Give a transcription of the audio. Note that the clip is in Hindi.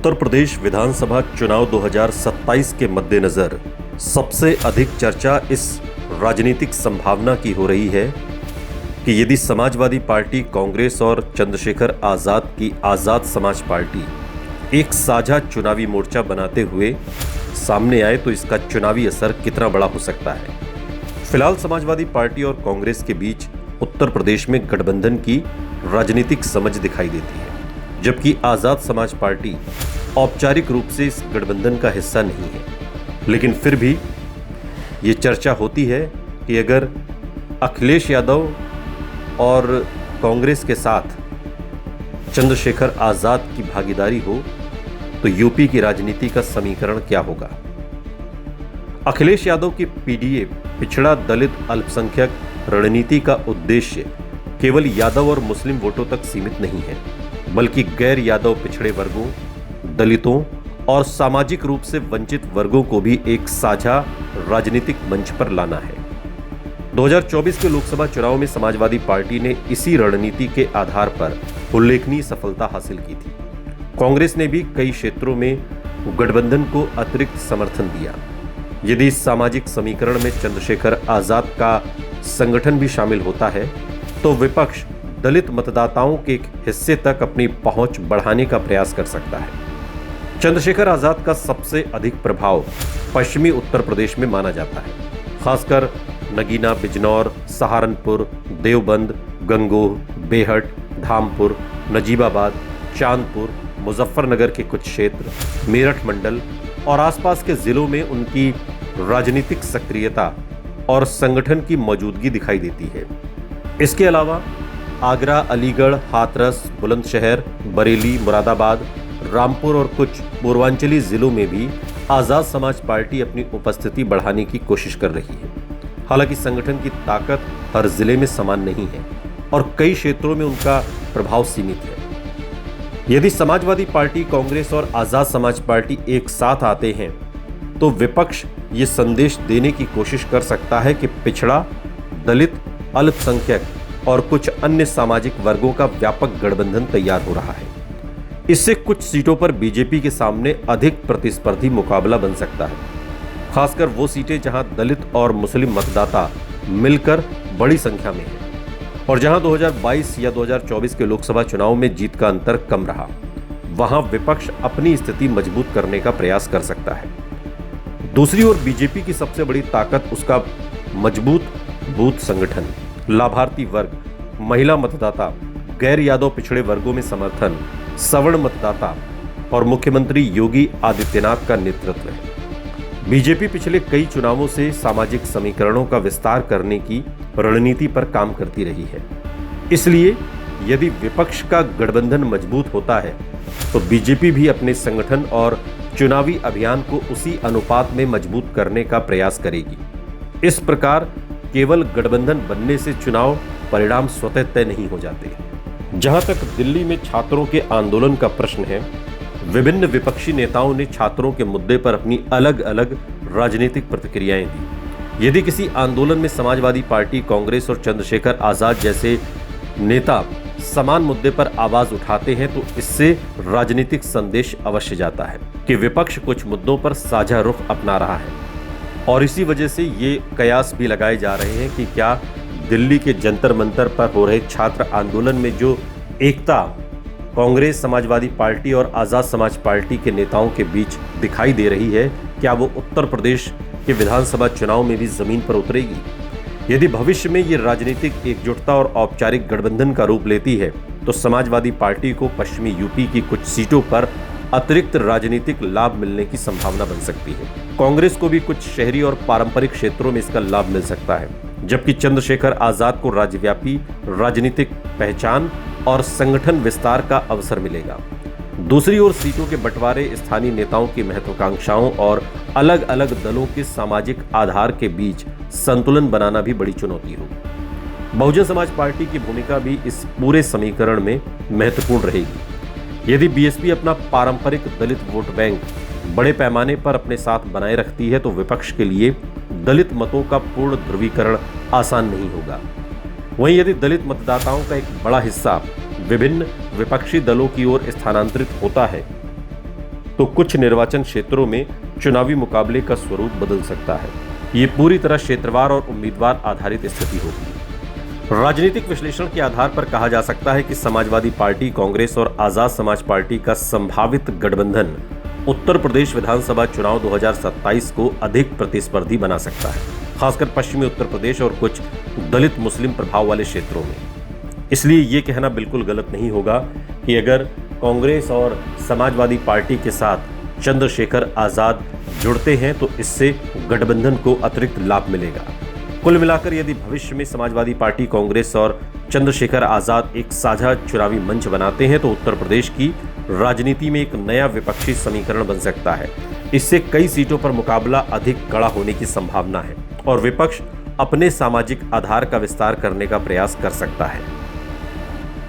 उत्तर प्रदेश विधानसभा चुनाव 2027 के मद्देनजर सबसे अधिक चर्चा इस राजनीतिक संभावना की हो रही है कि यदि समाजवादी पार्टी, कांग्रेस और चंद्रशेखर आजाद की आजाद समाज पार्टी एक साझा चुनावी मोर्चा बनाते हुए सामने आए तो इसका चुनावी असर कितना बड़ा हो सकता है। फिलहाल समाजवादी पार्टी और कांग्रेस के बीच उत्तर प्रदेश में गठबंधन की राजनीतिक समझ दिखाई देती है, जबकि आजाद समाज पार्टी औपचारिक रूप से इस गठबंधन का हिस्सा नहीं है। लेकिन फिर भी ये चर्चा होती है कि अगर अखिलेश यादव और कांग्रेस के साथ चंद्रशेखर आजाद की भागीदारी हो तो यूपी की राजनीति का समीकरण क्या होगा। अखिलेश यादव की पीडीए पिछड़ा दलित अल्पसंख्यक रणनीति का उद्देश्य केवल यादव और मुस्लिम वोटों तक सीमित नहीं है, बल्कि गैर यादव पिछड़े वर्गों, दलितों और सामाजिक रूप से वंचित वर्गों को भी एक साझा राजनीतिक मंच पर लाना है। 2024 के लोकसभा चुनाव में समाजवादी पार्टी ने इसी रणनीति के आधार पर उल्लेखनीय सफलता हासिल की थी। कांग्रेस ने भी कई क्षेत्रों में गठबंधन को अतिरिक्त समर्थन दिया। यदि इस सामाजिक समीकरण में चंद्रशेखर आजाद का संगठन भी शामिल होता है तो विपक्ष दलित मतदाताओं के एक हिस्से तक अपनी पहुंच बढ़ाने का प्रयास कर सकता है। चंद्रशेखर आजाद का सबसे अधिक प्रभाव पश्चिमी उत्तर प्रदेश में माना जाता है, खासकर नगीना, बिजनौर, सहारनपुर, देवबंद, गंगोह, बेहट, धामपुर, नजीबाबाद, चांदपुर, मुजफ्फरनगर के कुछ क्षेत्र, मेरठ मंडल और आसपास के जिलों में उनकी राजनीतिक सक्रियता और संगठन की मौजूदगी दिखाई देती है। इसके अलावा आगरा, अलीगढ़, हाथरस, बुलंदशहर, बरेली, मुरादाबाद, रामपुर और कुछ पूर्वांचली जिलों में भी आजाद समाज पार्टी अपनी उपस्थिति बढ़ाने की कोशिश कर रही है। हालांकि संगठन की ताकत हर जिले में समान नहीं है और कई क्षेत्रों में उनका प्रभाव सीमित है। यदि समाजवादी पार्टी, कांग्रेस और आजाद समाज पार्टी एक साथ आते हैं तो विपक्ष ये संदेश देने की कोशिश कर सकता है कि पिछड़ा, दलित, अल्पसंख्यक और कुछ अन्य सामाजिक वर्गों का व्यापक गठबंधन तैयार हो रहा है। इससे कुछ सीटों पर बीजेपी के सामने अधिक प्रतिस्पर्धी मुकाबला बन सकता है, खासकर वो सीटें जहां दलित और मुस्लिम मतदाता मिलकर बड़ी संख्या में हैं और जहां 2022 या 2024 के लोकसभा चुनाव में जीत का अंतर कम रहा। वहां विपक्ष अपनी स्थिति मजबूत करने का प्रयास कर सकता है। दूसरी ओर बीजेपी की सबसे बड़ी ताकत उसका मजबूत बूथ संगठन, लाभार्थी वर्ग, महिला मतदाता, गैर यादव पिछड़े वर्गों में समर्थन, सवर्ण मतदाता और मुख्यमंत्री योगी आदित्यनाथ का नेतृत्व है। बीजेपी पिछले कई चुनावों से सामाजिक समीकरणों का विस्तार करने की रणनीति पर काम करती रही है। इसलिए यदि विपक्ष का गठबंधन मजबूत होता है तो बीजेपी भी अपने संगठन और चुनावी अभियान को उसी अनुपात में मजबूत करने का प्रयास करेगी। इस प्रकार केवल गठबंधन बनने से चुनाव परिणाम स्वतः तय नहीं हो जाते। जहां तक दिल्ली में छात्रों के आंदोलन का प्रश्न है, विभिन्न विपक्षी नेताओं ने छात्रों के मुद्दे पर अपनी अलग अलग राजनीतिक प्रतिक्रियाएं दी। यदि किसी आंदोलन में समाजवादी पार्टी, कांग्रेस और चंद्रशेखर आजाद जैसे नेता समान मुद्दे पर आवाज उठाते हैं तो इससे राजनीतिक संदेश अवश्य जाता है कि विपक्ष कुछ मुद्दों पर साझा रुख अपना रहा है। और इसी वजह से ये कयास भी लगाए जा रहे हैं कि क्या दिल्ली के जंतर मंतर पर हो रहे छात्र आंदोलन में जो एकता कांग्रेस, समाजवादी पार्टी और आजाद समाज पार्टी के नेताओं के बीच दिखाई दे रही है, क्या वो उत्तर प्रदेश के विधानसभा चुनाव में भी जमीन पर उतरेगी। यदि भविष्य में ये राजनीतिक एकजुटता और औपचारिक गठबंधन का रूप लेती है तो समाजवादी पार्टी को पश्चिमी यूपी की कुछ सीटों पर अतिरिक्त राजनीतिक लाभ मिलने की संभावना बन सकती है। कांग्रेस को भी कुछ शहरी और पारंपरिक क्षेत्रों में इसका लाभ मिल सकता है, जबकि चंद्रशेखर आजाद को राज्यव्यापी राजनीतिक पहचान और संगठन विस्तार का अवसर मिलेगा। दूसरी ओर सीटों के बंटवारे स्थानीय नेताओं की महत्वाकांक्षाओं और अलग अलग दलों के सामाजिक आधार के बीच संतुलन बनाना भी बड़ी चुनौती होगी। बहुजन समाज पार्टी की भूमिका भी इस पूरे समीकरण में महत्वपूर्ण रहेगी। यदि बीएसपी अपना पारंपरिक दलित वोट बैंक बड़े पैमाने पर अपने साथ बनाए रखती है तो विपक्ष के लिए दलित मतों का पूर्ण ध्रुवीकरण आसान नहीं होगा। वहीं यदि दलित मतदाताओं का एक बड़ा हिस्सा विभिन्न विपक्षी दलों की ओर स्थानांतरित होता है तो कुछ निर्वाचन क्षेत्रों में चुनावी मुकाबले का स्वरूप बदल सकता है। ये पूरी तरह क्षेत्रवार और उम्मीदवार आधारित स्थिति होगी। राजनीतिक विश्लेषण के आधार पर कहा जा सकता है कि समाजवादी पार्टी, कांग्रेस और आजाद समाज पार्टी का संभावित गठबंधन उत्तर प्रदेश विधानसभा चुनाव 2027 को अधिक प्रतिस्पर्धी बना सकता है, खासकर पश्चिमी उत्तर प्रदेश और कुछ दलित मुस्लिम प्रभाव वाले क्षेत्रों में। इसलिए ये कहना बिल्कुल गलत नहीं होगा कि अगर कांग्रेस और समाजवादी पार्टी के साथ चंद्रशेखर आजाद जुड़ते हैं तो इससे गठबंधन को अतिरिक्त लाभ मिलेगा। कुल मिलाकर यदि भविष्य में समाजवादी पार्टी, कांग्रेस और चंद्रशेखर आजाद एक साझा चुनावी मंच बनाते हैं तो उत्तर प्रदेश की राजनीति में एक नया विपक्षी समीकरण बन सकता है। इससे कई सीटों पर मुकाबला अधिक कड़ा होने की संभावना है और विपक्ष अपने सामाजिक आधार का विस्तार करने का प्रयास कर सकता है।